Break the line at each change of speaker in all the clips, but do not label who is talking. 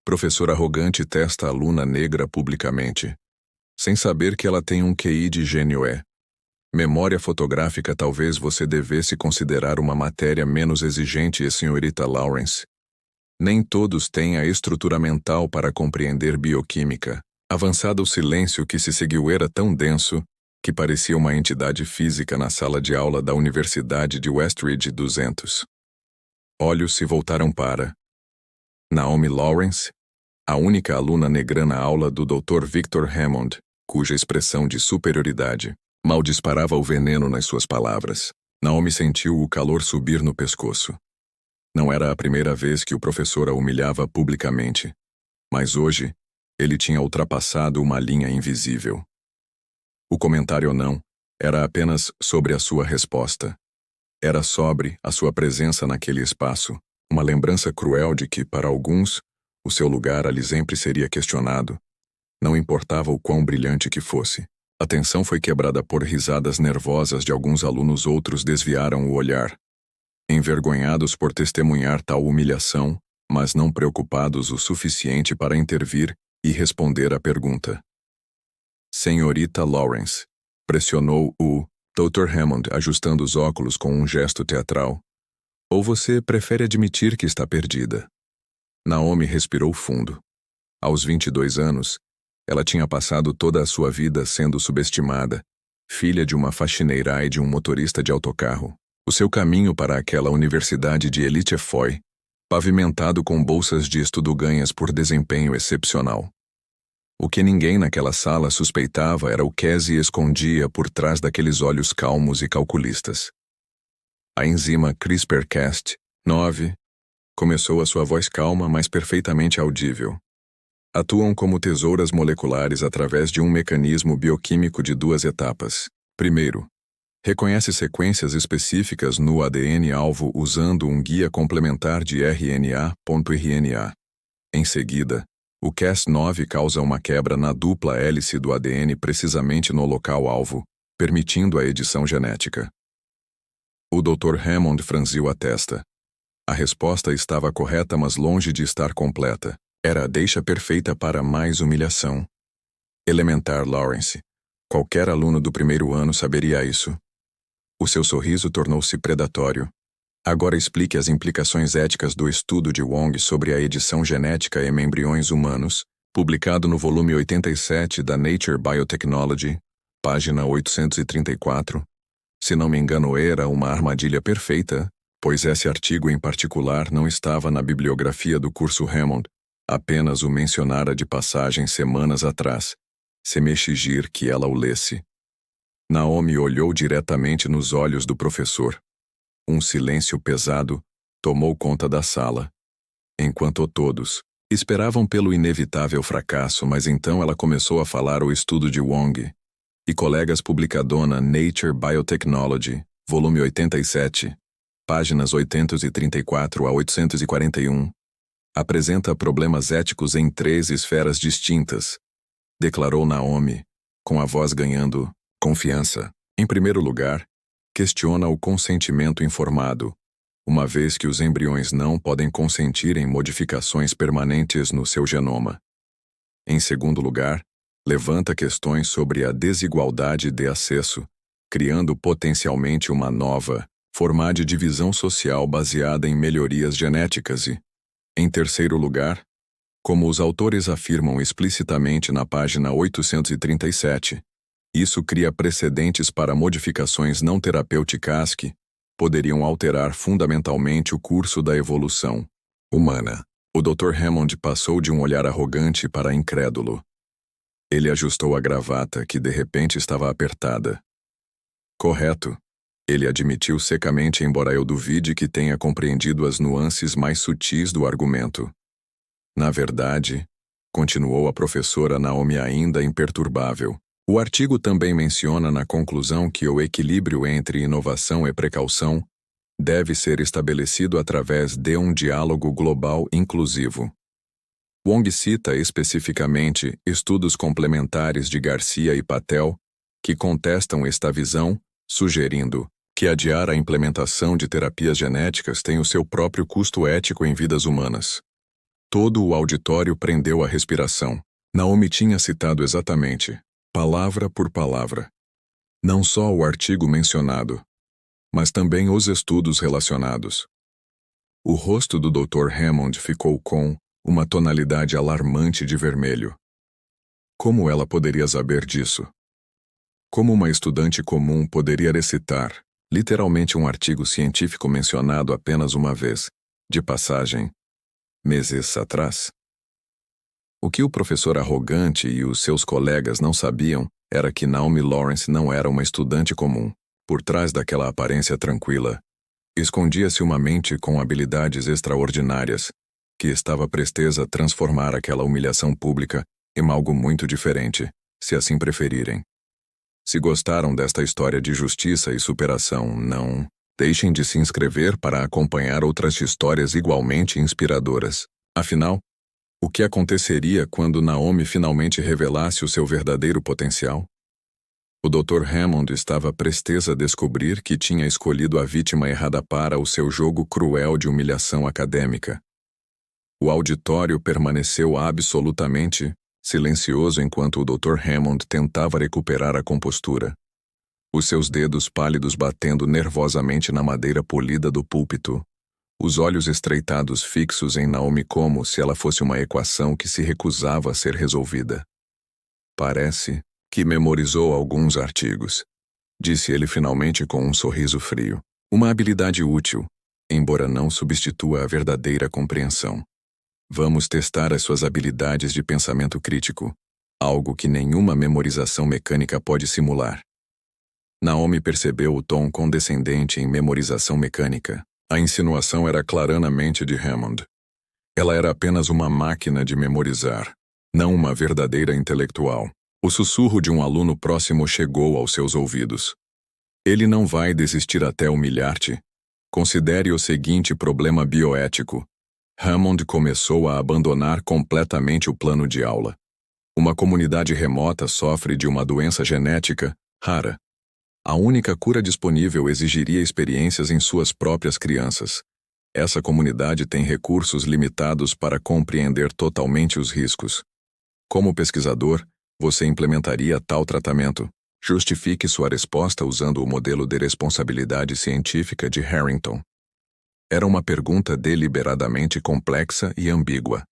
Professor arrogante testa aluna negra publicamente, sem saber que ela tem um QI de gênio é. Memória fotográfica talvez você devesse considerar uma matéria menos exigente, senhorita Lawrence. Nem todos têm a estrutura mental para compreender bioquímica. Avançado o silêncio que se seguiu era tão denso que parecia uma entidade física na sala de aula da Universidade de Westridge 200. Olhos se voltaram para Naomi Lawrence, a única aluna negra na aula do Dr. Victor Hammond, cuja expressão de superioridade mal disparava o veneno nas suas palavras. Naomi sentiu o calor subir no pescoço. Não era a primeira vez que o professor a humilhava publicamente, mas hoje ele tinha ultrapassado uma linha invisível. O comentário não era apenas sobre a sua resposta. Era sobre a sua presença naquele espaço, uma lembrança cruel de que, para alguns, o seu lugar ali sempre seria questionado. Não importava o quão brilhante que fosse. A tensão foi quebrada por risadas nervosas de alguns alunos, outros desviaram o olhar, envergonhados por testemunhar tal humilhação, mas não preocupados o suficiente para intervir e responder à pergunta. Senhorita Lawrence, pressionou o Dr. Hammond, ajustando os óculos com um gesto teatral. Ou você prefere admitir que está perdida? Naomi respirou fundo. Aos 22 anos, ela tinha passado toda a sua vida sendo subestimada, filha de uma faxineira e de um motorista de autocarro. O seu caminho para aquela universidade de elite foi pavimentado com bolsas de estudo ganhas por desempenho excepcional. O que ninguém naquela sala suspeitava era o que se escondia por trás daqueles olhos calmos e calculistas. A enzima CRISPR-Cas9 começou a sua voz calma, mas perfeitamente audível. Atuam como tesouras moleculares através de um mecanismo bioquímico de duas etapas. Primeiro, reconhece sequências específicas no ADN-alvo usando um guia complementar de RNA.RNA. Em seguida, o Cas9 causa uma quebra na dupla hélice do ADN precisamente no local-alvo, permitindo a edição genética. O Dr. Hammond franziu a testa. A resposta estava correta, mas longe de estar completa. Era a deixa perfeita para mais humilhação. Elementar, Lawrence. Qualquer aluno do primeiro ano saberia isso. O seu sorriso tornou-se predatório. Agora explique as implicações éticas do estudo de Wong sobre a edição genética em embriões humanos, publicado no volume 87 da Nature Biotechnology, página 834. Se não me engano, era uma armadilha perfeita, pois esse artigo em particular não estava na bibliografia do curso Hammond, apenas o mencionara de passagem semanas atrás, se me exigir que ela o lesse. Naomi olhou diretamente nos olhos do professor. Um silêncio pesado tomou conta da sala, enquanto todos esperavam pelo inevitável fracasso, mas então ela começou a falar o estudo de Wong e colegas publicado na Nature Biotechnology, volume 87, páginas 834 a 841, apresenta problemas éticos em 3 esferas distintas, declarou Naomi, com a voz ganhando confiança. Em primeiro lugar, questiona o consentimento informado, uma vez que os embriões não podem consentir em modificações permanentes no seu genoma. Em segundo lugar, levanta questões sobre a desigualdade de acesso, criando potencialmente uma nova forma de divisão social baseada em melhorias genéticas e, em terceiro lugar, como os autores afirmam explicitamente na página 837, isso cria precedentes para modificações não terapêuticas que poderiam alterar fundamentalmente o curso da evolução humana. O Dr. Hammond passou de um olhar arrogante para incrédulo. Ele ajustou a gravata, que de repente estava apertada. Correto. Ele admitiu secamente, embora eu duvide que tenha compreendido as nuances mais sutis do argumento. Na verdade, continuou a professora Naomi ainda imperturbável, o artigo também menciona na conclusão que o equilíbrio entre inovação e precaução deve ser estabelecido através de um diálogo global inclusivo. Wong cita especificamente estudos complementares de Garcia e Patel que contestam esta visão, sugerindo que adiar a implementação de terapias genéticas tem o seu próprio custo ético em vidas humanas. Todo o auditório prendeu a respiração. Naomi tinha citado exatamente, palavra por palavra, não só o artigo mencionado, mas também os estudos relacionados. O rosto do Dr. Hammond ficou com uma tonalidade alarmante de vermelho. Como ela poderia saber disso? Como uma estudante comum poderia recitar, literalmente, um artigo científico mencionado apenas uma vez, de passagem, meses atrás? O que o professor arrogante e os seus colegas não sabiam era que Naomi Lawrence não era uma estudante comum. Por trás daquela aparência tranquila, escondia-se uma mente com habilidades extraordinárias, que estava presteza a transformar aquela humilhação pública em algo muito diferente, se assim preferirem. Se gostaram desta história de justiça e superação, não deixem de se inscrever para acompanhar outras histórias igualmente inspiradoras. Afinal, o que aconteceria quando Naomi finalmente revelasse o seu verdadeiro potencial? O Dr. Hammond estava prestes a descobrir que tinha escolhido a vítima errada para o seu jogo cruel de humilhação acadêmica. O auditório permaneceu absolutamente silencioso enquanto o Dr. Hammond tentava recuperar a compostura, os seus dedos pálidos batendo nervosamente na madeira polida do púlpito, os olhos estreitados fixos em Naomi como se ela fosse uma equação que se recusava a ser resolvida. Parece que memorizou alguns artigos, disse ele finalmente com um sorriso frio. Uma habilidade útil, embora não substitua a verdadeira compreensão. Vamos testar as suas habilidades de pensamento crítico, algo que nenhuma memorização mecânica pode simular. Naomi percebeu o tom condescendente em memorização mecânica. A insinuação era claramente de Hammond. Ela era apenas uma máquina de memorizar, não uma verdadeira intelectual. O sussurro de um aluno próximo chegou aos seus ouvidos. Ele não vai desistir até humilhar-te. Considere o seguinte problema bioético. Hammond começou a abandonar completamente o plano de aula. Uma comunidade remota sofre de uma doença genética rara. A única cura disponível exigiria experiências em suas próprias crianças. Essa comunidade tem recursos limitados para compreender totalmente os riscos. Como pesquisador, você implementaria tal tratamento? Justifique sua resposta usando o modelo de responsabilidade científica de Harrington. Era uma pergunta deliberadamente complexa e ambígua.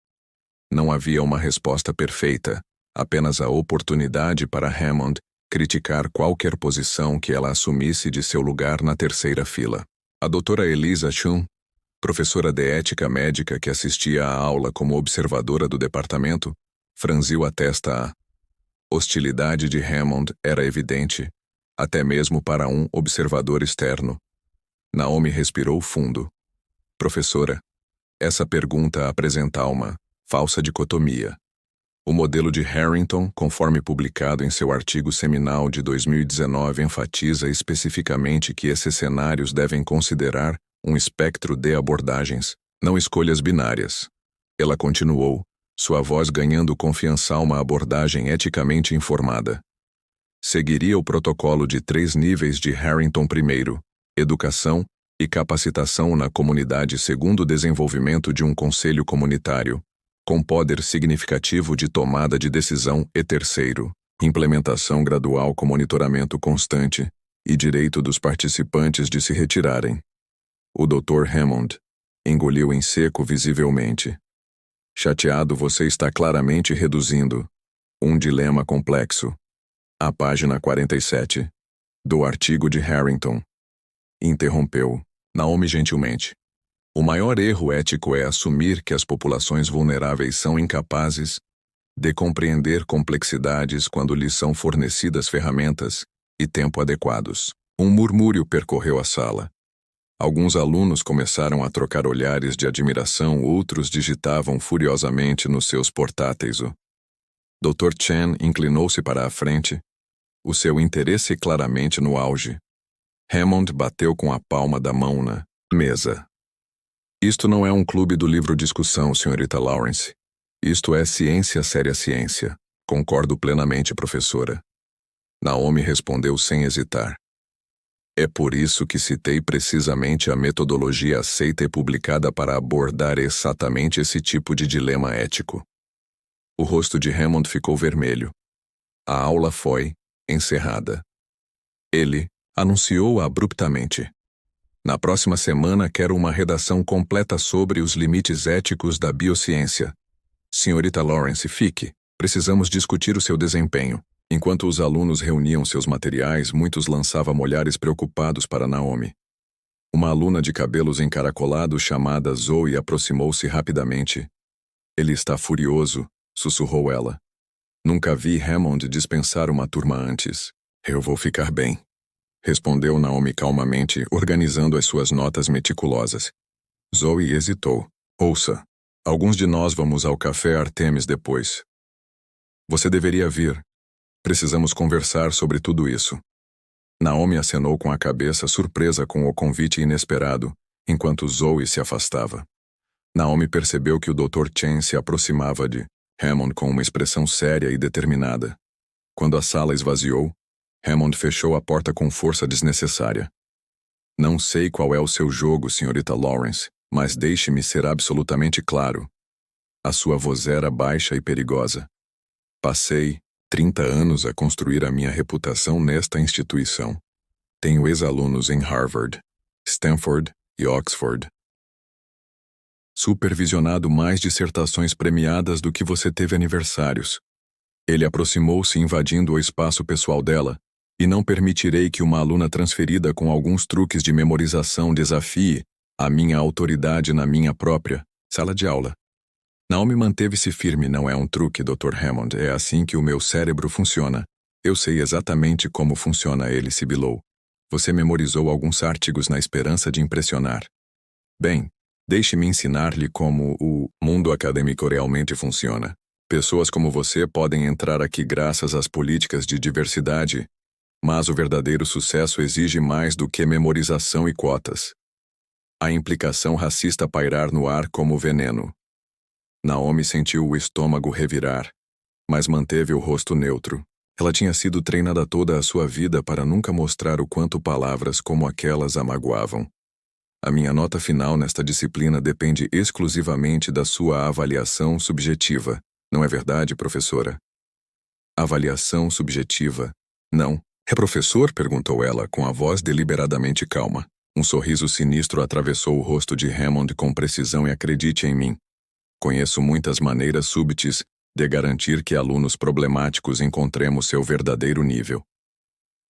Não havia uma resposta perfeita, apenas a oportunidade para Hammond criticar qualquer posição que ela assumisse de seu lugar na terceira fila. A doutora Eliza Chun, professora de ética médica que assistia à aula como observadora do departamento, franziu a testa. A hostilidade de Hammond era evidente, até mesmo para um observador externo. Naomi respirou fundo. Professora, essa pergunta apresenta uma falsa dicotomia. O modelo de Harrington, conforme publicado em seu artigo seminal de 2019, enfatiza especificamente que esses cenários devem considerar um espectro de abordagens, não escolhas binárias. Ela continuou, sua voz ganhando confiança, uma abordagem eticamente informada. Seguiria o protocolo de 3 níveis de Harrington. Primeiro, educação e capacitação na comunidade. Segundo, desenvolvimento de um conselho comunitário, com poder significativo de tomada de decisão. E terceiro, implementação gradual com monitoramento constante e direito dos participantes de se retirarem. O Dr. Hammond engoliu em seco visivelmente. Chateado, você está claramente reduzindo um dilema complexo. A página 47 do artigo de Harrington. Interrompeu Naomi gentilmente. O maior erro ético é assumir que as populações vulneráveis são incapazes de compreender complexidades quando lhes são fornecidas ferramentas e tempo adequados. Um murmúrio percorreu a sala. Alguns alunos começaram a trocar olhares de admiração, outros digitavam furiosamente nos seus portáteis. O Dr. Chen inclinou-se para a frente, o seu interesse claramente no auge. Hammond bateu com a palma da mão na mesa. Isto não é um clube do livro discussão, senhorita Lawrence. Isto é ciência, séria ciência. Concordo plenamente, professora. Naomi respondeu sem hesitar. É por isso que citei precisamente a metodologia aceita e publicada para abordar exatamente esse tipo de dilema ético. O rosto de Hammond ficou vermelho. A aula foi encerrada. Ele anunciou abruptamente: na próxima semana quero uma redação completa sobre os limites éticos da biociência. Senhorita Lawrence, fique. Precisamos discutir o seu desempenho. Enquanto os alunos reuniam seus materiais, muitos lançavam olhares preocupados para Naomi. Uma aluna de cabelos encaracolados chamada Zoe aproximou-se rapidamente. Ele está furioso, sussurrou ela. Nunca vi Hammond dispensar uma turma antes. Eu vou ficar bem, respondeu Naomi calmamente, organizando as suas notas meticulosas. Zoe hesitou. Ouça, alguns de nós vamos ao café Artemis depois. Você deveria vir. Precisamos conversar sobre tudo isso. Naomi acenou com a cabeça, surpresa com o convite inesperado, enquanto Zoe se afastava. Naomi percebeu que o Dr. Chen se aproximava de Hammond com uma expressão séria e determinada. Quando a sala esvaziou, Hammond fechou a porta com força desnecessária. Não sei qual é o seu jogo, senhorita Lawrence, mas deixe-me ser absolutamente claro. A sua voz era baixa e perigosa. Passei 30 anos a construir a minha reputação nesta instituição. Tenho ex-alunos em Harvard, Stanford e Oxford. Supervisionado mais dissertações premiadas do que você teve aniversários. Ele aproximou-se invadindo o espaço pessoal dela, e não permitirei que uma aluna transferida com alguns truques de memorização desafie a minha autoridade na minha própria sala de aula. Naomi manteve-se firme. Não é um truque, Dr. Hammond. É assim que o meu cérebro funciona. Eu sei exatamente como funciona, ele sibilou. Você memorizou alguns artigos na esperança de impressionar. Bem, deixe-me ensinar-lhe como o mundo acadêmico realmente funciona. Pessoas como você podem entrar aqui graças às políticas de diversidade, mas o verdadeiro sucesso exige mais do que memorização e cotas. A implicação racista pairar no ar como veneno. Naomi sentiu o estômago revirar, mas manteve o rosto neutro. Ela tinha sido treinada toda a sua vida para nunca mostrar o quanto palavras como aquelas a magoavam. A minha nota final nesta disciplina depende exclusivamente da sua avaliação subjetiva. Não é verdade, professora? Avaliação subjetiva. Não. É professor? Perguntou ela, com a voz deliberadamente calma. Um sorriso sinistro atravessou o rosto de Hammond com precisão e acredite em mim. Conheço muitas maneiras súbitas de garantir que alunos problemáticos encontremos seu verdadeiro nível.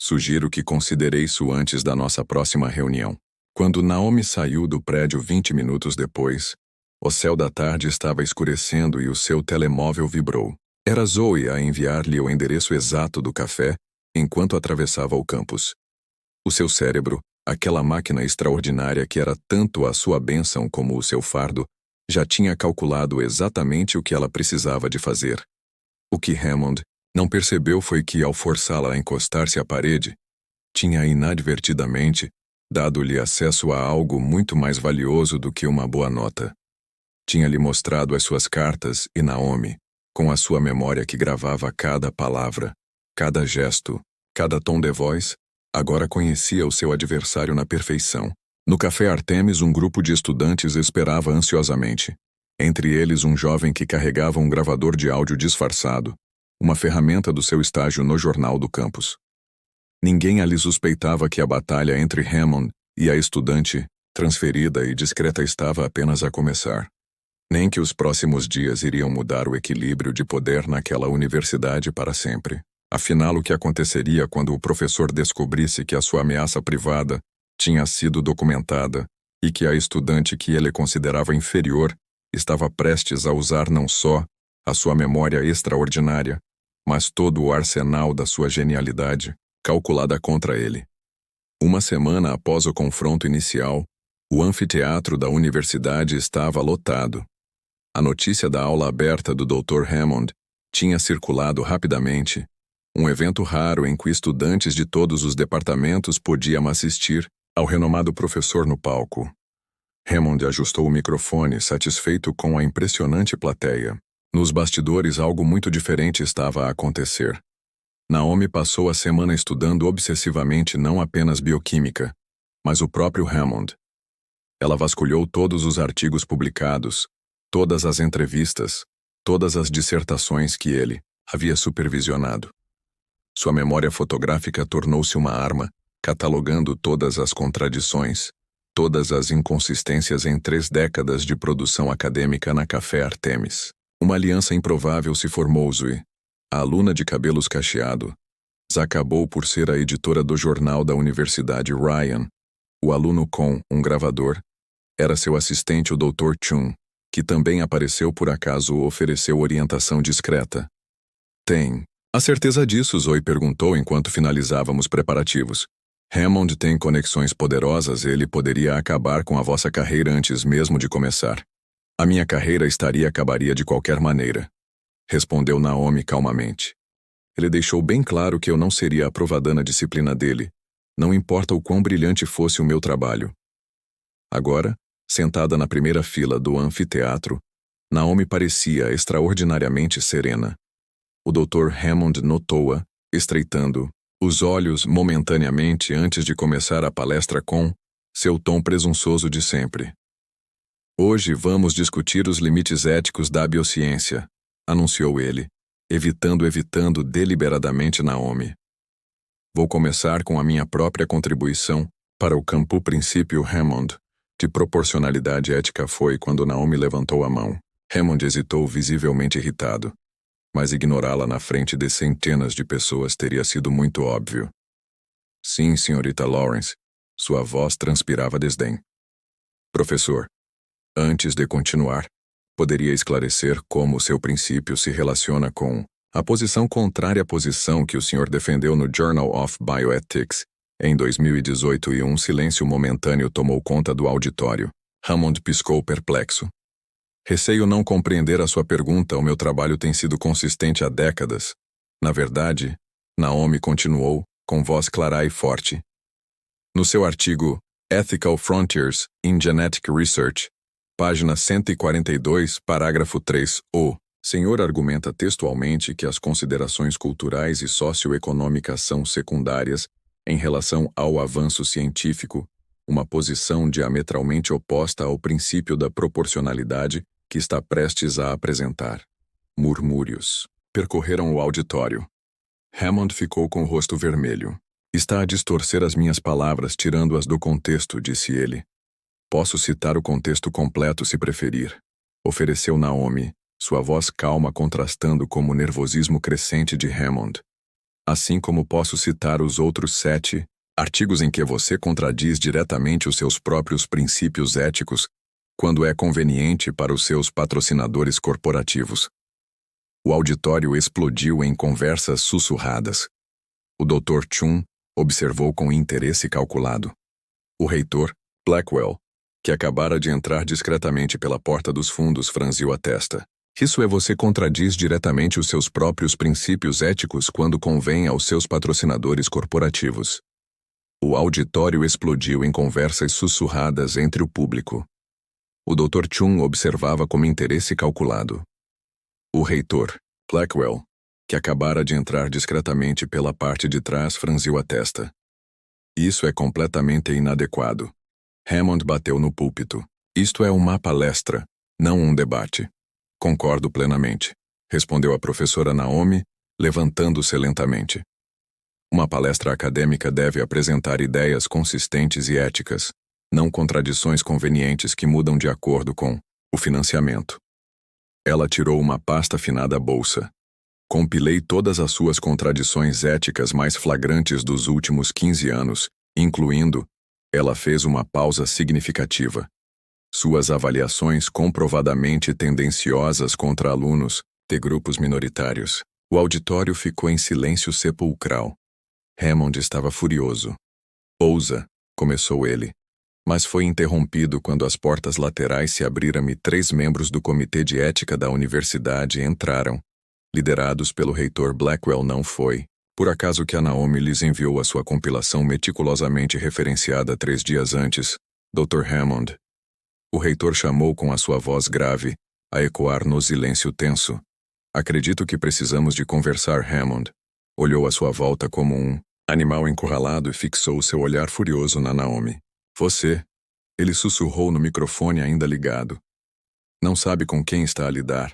Sugiro que considere isso antes da nossa próxima reunião. Quando Naomi saiu do prédio 20 minutos depois, o céu da tarde estava escurecendo e o seu telemóvel vibrou. Era Zoe a enviar-lhe o endereço exato do café enquanto atravessava o campus. O seu cérebro, aquela máquina extraordinária que era tanto a sua bênção como o seu fardo, já tinha calculado exatamente o que ela precisava de fazer. O que Hammond não percebeu foi que, ao forçá-la a encostar-se à parede, tinha inadvertidamente dado-lhe acesso a algo muito mais valioso do que uma boa nota. Tinha-lhe mostrado as suas cartas e Naomi, com a sua memória que gravava cada palavra, cada gesto, cada tom de voz, agora conhecia o seu adversário na perfeição. No café Artemis, um grupo de estudantes esperava ansiosamente. Entre eles, um jovem que carregava um gravador de áudio disfarçado, uma ferramenta do seu estágio no jornal do campus. Ninguém ali suspeitava que a batalha entre Hammond e a estudante, transferida e discreta, estava apenas a começar. Nem que os próximos dias iriam mudar o equilíbrio de poder naquela universidade para sempre. Afinal, o que aconteceria quando o professor descobrisse que a sua ameaça privada tinha sido documentada e que a estudante que ele considerava inferior estava prestes a usar não só a sua memória extraordinária, mas todo o arsenal da sua genialidade, calculada contra ele. Uma semana após o confronto inicial, o anfiteatro da universidade estava lotado. A notícia da aula aberta do Dr. Hammond tinha circulado rapidamente, um evento raro em que estudantes de todos os departamentos podiam assistir ao renomado professor no palco. Hammond ajustou o microfone, satisfeito com a impressionante plateia. Nos bastidores, algo muito diferente estava a acontecer. Naomi passou a semana estudando obsessivamente não apenas bioquímica, mas o próprio Hammond. Ela vasculhou todos os artigos publicados, todas as entrevistas, todas as dissertações que ele havia supervisionado. Sua memória fotográfica tornou-se uma arma, catalogando todas as contradições, todas as inconsistências em 3 décadas de produção acadêmica na Café Artemis. Uma aliança improvável se formou. Zoe, a aluna de cabelos cacheados, acabou por ser a editora do jornal da Universidade Ryan. O aluno com um gravador era seu assistente, o Dr. Chung, que também apareceu por acaso ofereceu orientação discreta. Tem a certeza disso? Zoe perguntou enquanto finalizávamos preparativos. Hammond tem conexões poderosas, ele poderia acabar com a vossa carreira antes mesmo de começar. A minha carreira acabaria de qualquer maneira, respondeu Naomi calmamente. Ele deixou bem claro que eu não seria aprovada na disciplina dele, não importa o quão brilhante fosse o meu trabalho. Agora, sentada na primeira fila do anfiteatro, Naomi parecia extraordinariamente serena. O Dr. Hammond notou-a, estreitando os olhos momentaneamente antes de começar a palestra com seu tom presunçoso de sempre. Hoje vamos discutir os limites éticos da biociência, anunciou ele, evitando deliberadamente Naomi. Vou começar com a minha própria contribuição para o campo princípio Hammond de proporcionalidade ética. Foi quando Naomi levantou a mão. Hammond hesitou, visivelmente irritado. Mas ignorá-la na frente de centenas de pessoas teria sido muito óbvio. Sim, senhorita Lawrence. Sua voz transpirava desdém. Professor, antes de continuar, poderia esclarecer como seu princípio se relaciona com a posição contrária à posição que o senhor defendeu no Journal of Bioethics em 2018 e um silêncio momentâneo tomou conta do auditório. Hammond piscou perplexo. Receio não compreender a sua pergunta. O meu trabalho tem sido consistente há décadas. Na verdade, Naomi continuou, com voz clara e forte. No seu artigo Ethical Frontiers in Genetic Research, página 142, parágrafo 3, o senhor argumenta textualmente que as considerações culturais e socioeconômicas são secundárias em relação ao avanço científico, uma posição diametralmente oposta ao princípio da proporcionalidade que está prestes a apresentar. Murmúrios percorreram o auditório. Hammond ficou com o rosto vermelho. Está a distorcer as minhas palavras, tirando-as do contexto, disse ele. Posso citar o contexto completo se preferir, ofereceu Naomi, sua voz calma contrastando com o nervosismo crescente de Hammond. Assim como posso citar os outros 7 artigos em que você contradiz diretamente os seus próprios princípios éticos quando é conveniente para os seus patrocinadores corporativos. O auditório explodiu em conversas sussurradas. O Dr. Chung observou com interesse calculado. O reitor, Blackwell, que acabara de entrar discretamente pela porta dos fundos, franziu a testa. Isso é, você contradiz diretamente os seus próprios princípios éticos quando convém aos seus patrocinadores corporativos. O auditório explodiu em conversas sussurradas entre o público. O Dr. Chung observava com interesse calculado. O reitor, Blackwell, que acabara de entrar discretamente pela parte de trás, franziu a testa. Isso é completamente inadequado. Hammond bateu no púlpito. Isto é uma palestra, não um debate. Concordo plenamente, respondeu a professora Naomi, levantando-se lentamente. Uma palestra acadêmica deve apresentar ideias consistentes e éticas, não contradições convenientes que mudam de acordo com o financiamento. Ela tirou uma pasta finada da bolsa. Compilei todas as suas contradições éticas mais flagrantes dos últimos 15 anos, incluindo, ela fez uma pausa significativa, suas avaliações comprovadamente tendenciosas contra alunos de grupos minoritários. O auditório ficou em silêncio sepulcral. Hammond estava furioso. Ousa, começou ele, mas foi interrompido quando as portas laterais se abriram e 3 membros do Comitê de Ética da Universidade entraram, liderados pelo reitor Blackwell. Não foi, por acaso, que a Naomi lhes enviou a sua compilação meticulosamente referenciada 3 dias antes, Dr. Hammond. O reitor chamou com a sua voz grave, a ecoar no silêncio tenso. Acredito que precisamos de conversar, Hammond. Olhou à sua volta como um animal encurralado e fixou seu olhar furioso na Naomi. Você, ele sussurrou no microfone ainda ligado. Não sabe com quem está a lidar.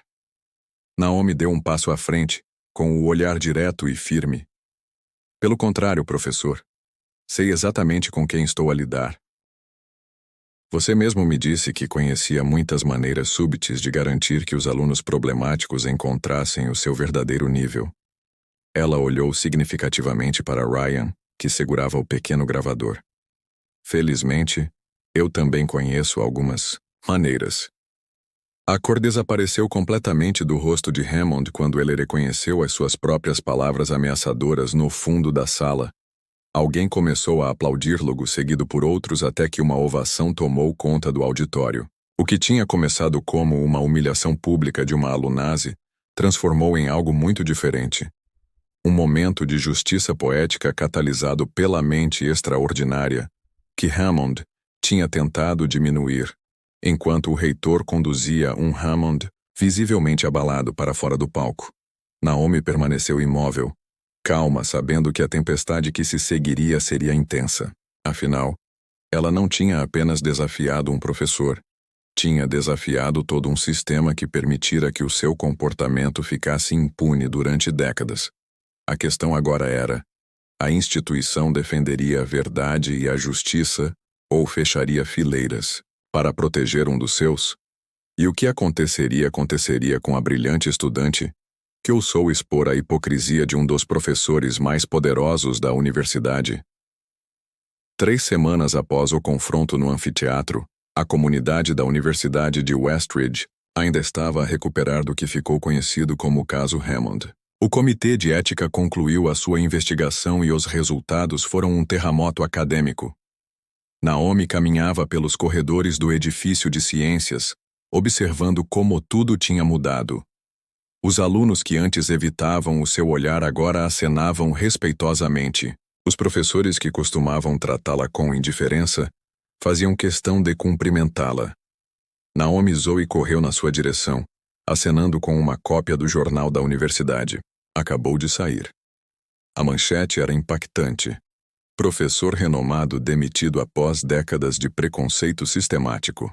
Naomi deu um passo à frente, com o olhar direto e firme. Pelo contrário, professor. Sei exatamente com quem estou a lidar. Você mesmo me disse que conhecia muitas maneiras súbitas de garantir que os alunos problemáticos encontrassem o seu verdadeiro nível. Ela olhou significativamente para Ryan, que segurava o pequeno gravador. Felizmente, eu também conheço algumas maneiras. A cor desapareceu completamente do rosto de Hammond quando ele reconheceu as suas próprias palavras ameaçadoras no fundo da sala. Alguém começou a aplaudir logo seguido por outros até que uma ovação tomou conta do auditório. O que tinha começado como uma humilhação pública de uma alunase transformou em algo muito diferente. Um momento de justiça poética catalisado pela mente extraordinária que Hammond tinha tentado diminuir, enquanto o reitor conduzia um Hammond visivelmente abalado para fora do palco. Naomi permaneceu imóvel, calma, sabendo que a tempestade que se seguiria seria intensa. Afinal, ela não tinha apenas desafiado um professor, tinha desafiado todo um sistema que permitira que o seu comportamento ficasse impune durante décadas. A questão agora era: a instituição defenderia a verdade e a justiça ou fecharia fileiras para proteger um dos seus? E o que aconteceria com a brilhante estudante que ousou expor a hipocrisia de um dos professores mais poderosos da universidade? 3 semanas após o confronto no anfiteatro, a comunidade da Universidade de Westridge ainda estava a recuperar do que ficou conhecido como o caso Hammond. O Comitê de Ética concluiu a sua investigação e os resultados foram um terremoto acadêmico. Naomi caminhava pelos corredores do edifício de ciências, observando como tudo tinha mudado. Os alunos que antes evitavam o seu olhar agora acenavam respeitosamente. Os professores que costumavam tratá-la com indiferença faziam questão de cumprimentá-la. Naomi Zoe correu na sua direção, acenando com uma cópia do jornal da universidade. Acabou de sair. A manchete era impactante. Professor renomado demitido após décadas de preconceito sistemático.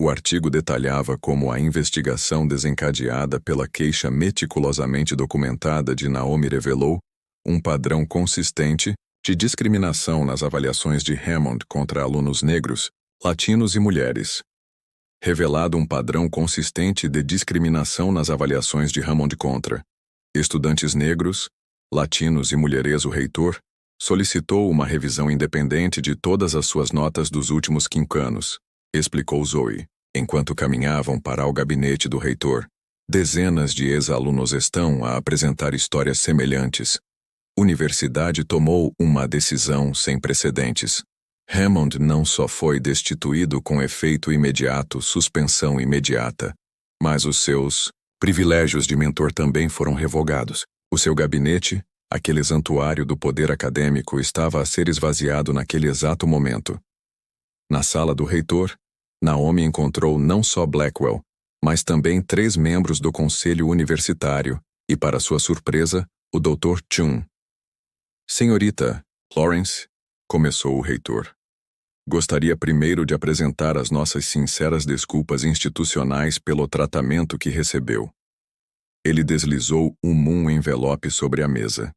O artigo detalhava como a investigação desencadeada pela queixa meticulosamente documentada de Naomi revelou um padrão consistente de discriminação nas avaliações de Hammond contra alunos negros, latinos e mulheres. Revelado um padrão consistente de discriminação nas avaliações de Hammond contra estudantes negros, latinos e mulheres. O reitor solicitou uma revisão independente de todas as suas notas dos últimos 5 anos, explicou Zoe, enquanto caminhavam para o gabinete do reitor. Dezenas de ex-alunos estão a apresentar histórias semelhantes. Universidade tomou uma decisão sem precedentes. Hammond não só foi destituído com efeito imediato, suspensão imediata, mas os seus privilégios de mentor também foram revogados. O seu gabinete, aquele santuário do poder acadêmico, estava a ser esvaziado naquele exato momento. Na sala do reitor, Naomi encontrou não só Blackwell, mas também 3 membros do conselho universitário e, para sua surpresa, o Dr. Chung. Senhorita Lawrence, começou o reitor. Gostaria primeiro de apresentar as nossas sinceras desculpas institucionais pelo tratamento que recebeu. Ele deslizou um envelope sobre a mesa.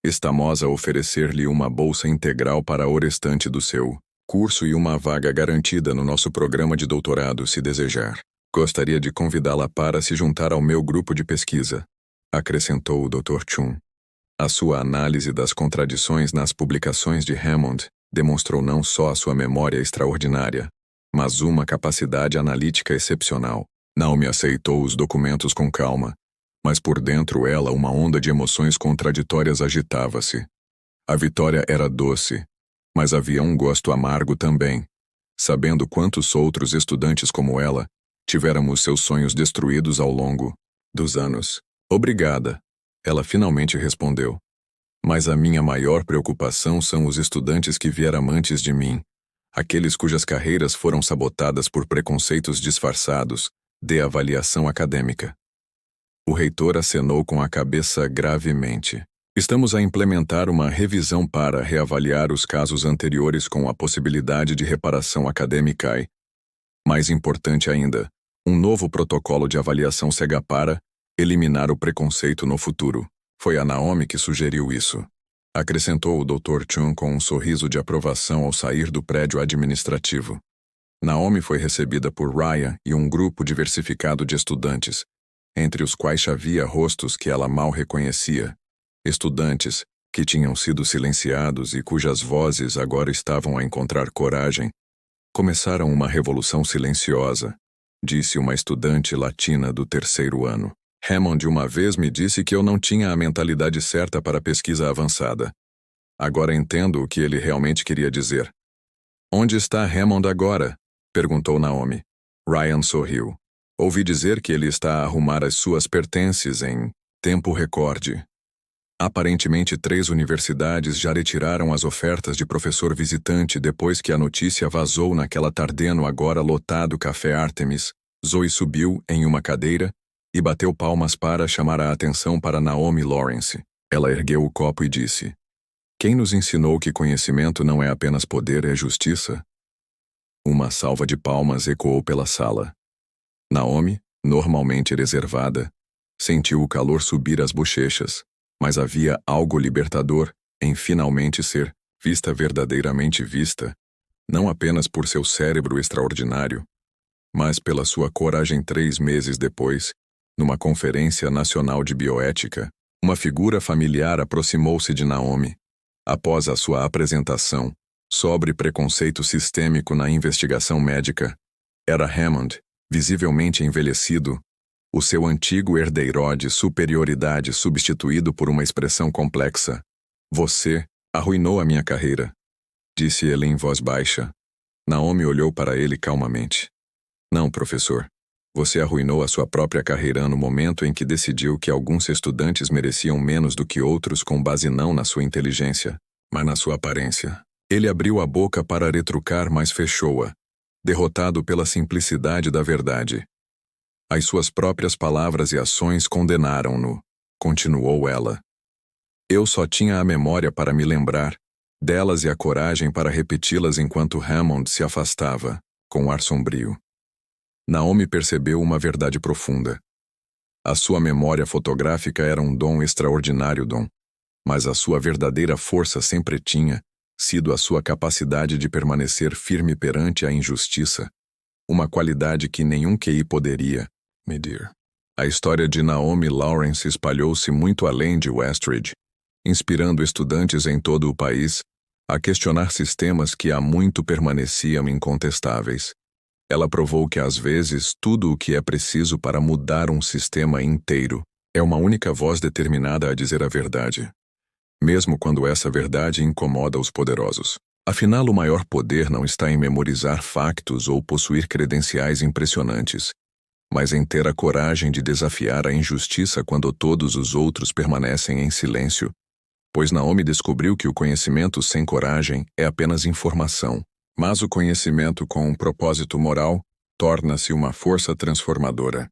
Estamos a oferecer-lhe uma bolsa integral para o restante do seu curso e uma vaga garantida no nosso programa de doutorado, se desejar. Gostaria de convidá-la para se juntar ao meu grupo de pesquisa, acrescentou o Dr. Chung. A sua análise das contradições nas publicações de Hammond demonstrou não só a sua memória extraordinária, mas uma capacidade analítica excepcional. Naomi aceitou os documentos com calma, mas por dentro ela uma onda de emoções contraditórias agitava-se. A vitória era doce, mas havia um gosto amargo também, sabendo quantos outros estudantes como ela tivéramos seus sonhos destruídos ao longo dos anos. Obrigada, ela finalmente respondeu. Mas a minha maior preocupação são os estudantes que vieram antes de mim, aqueles cujas carreiras foram sabotadas por preconceitos disfarçados de avaliação acadêmica. O reitor acenou com a cabeça gravemente. Estamos a implementar uma revisão para reavaliar os casos anteriores com a possibilidade de reparação acadêmica e, mais importante ainda, um novo protocolo de avaliação cega para eliminar o preconceito no futuro. Foi a Naomi que sugeriu isso. Acrescentou o Dr. Chun com um sorriso de aprovação ao sair do prédio administrativo. Naomi foi recebida por Ryan e um grupo diversificado de estudantes, entre os quais havia rostos que ela mal reconhecia. Estudantes que tinham sido silenciados e cujas vozes agora estavam a encontrar coragem. Começaram uma revolução silenciosa, disse uma estudante latina do 3º ano. Hammond uma vez me disse que eu não tinha a mentalidade certa para pesquisa avançada. Agora entendo o que ele realmente queria dizer. Onde está Hammond agora? Perguntou Naomi. Ryan sorriu. Ouvi dizer que ele está a arrumar as suas pertences em tempo recorde. Aparentemente 3 universidades já retiraram as ofertas de professor visitante depois que a notícia vazou naquela tarde no agora lotado Café Artemis. Zoe subiu em uma cadeira e bateu palmas para chamar a atenção para Naomi Lawrence. Ela ergueu o copo e disse: Quem nos ensinou que conhecimento não é apenas poder, é justiça? Uma salva de palmas ecoou pela sala. Naomi, normalmente reservada, sentiu o calor subir às bochechas, mas havia algo libertador em finalmente ser verdadeiramente vista, não apenas por seu cérebro extraordinário, mas pela sua coragem. 3 meses depois, numa conferência nacional de bioética, uma figura familiar aproximou-se de Naomi. Após a sua apresentação sobre preconceito sistêmico na investigação médica, era Hammond, visivelmente envelhecido, o seu antigo herdeiro de superioridade substituído por uma expressão complexa. Você arruinou a minha carreira, disse ele em voz baixa. Naomi olhou para ele calmamente. Não, professor. Você arruinou a sua própria carreira no momento em que decidiu que alguns estudantes mereciam menos do que outros com base não na sua inteligência, mas na sua aparência. Ele abriu a boca para retrucar, mas fechou-a, derrotado pela simplicidade da verdade. As suas próprias palavras e ações condenaram-no, continuou ela. Eu só tinha a memória para me lembrar delas e a coragem para repeti-las enquanto Hammond se afastava, com ar sombrio. Naomi percebeu uma verdade profunda. A sua memória fotográfica era um dom extraordinário, mas a sua verdadeira força sempre tinha sido a sua capacidade de permanecer firme perante a injustiça, uma qualidade que nenhum QI poderia medir. A história de Naomi Lawrence espalhou-se muito além de Westridge, inspirando estudantes em todo o país a questionar sistemas que há muito permaneciam incontestáveis. Ela provou que às vezes tudo o que é preciso para mudar um sistema inteiro é uma única voz determinada a dizer a verdade, mesmo quando essa verdade incomoda os poderosos. Afinal, o maior poder não está em memorizar factos ou possuir credenciais impressionantes, mas em ter a coragem de desafiar a injustiça quando todos os outros permanecem em silêncio. Pois Naomi descobriu que o conhecimento sem coragem é apenas informação, mas o conhecimento com um propósito moral torna-se uma força transformadora.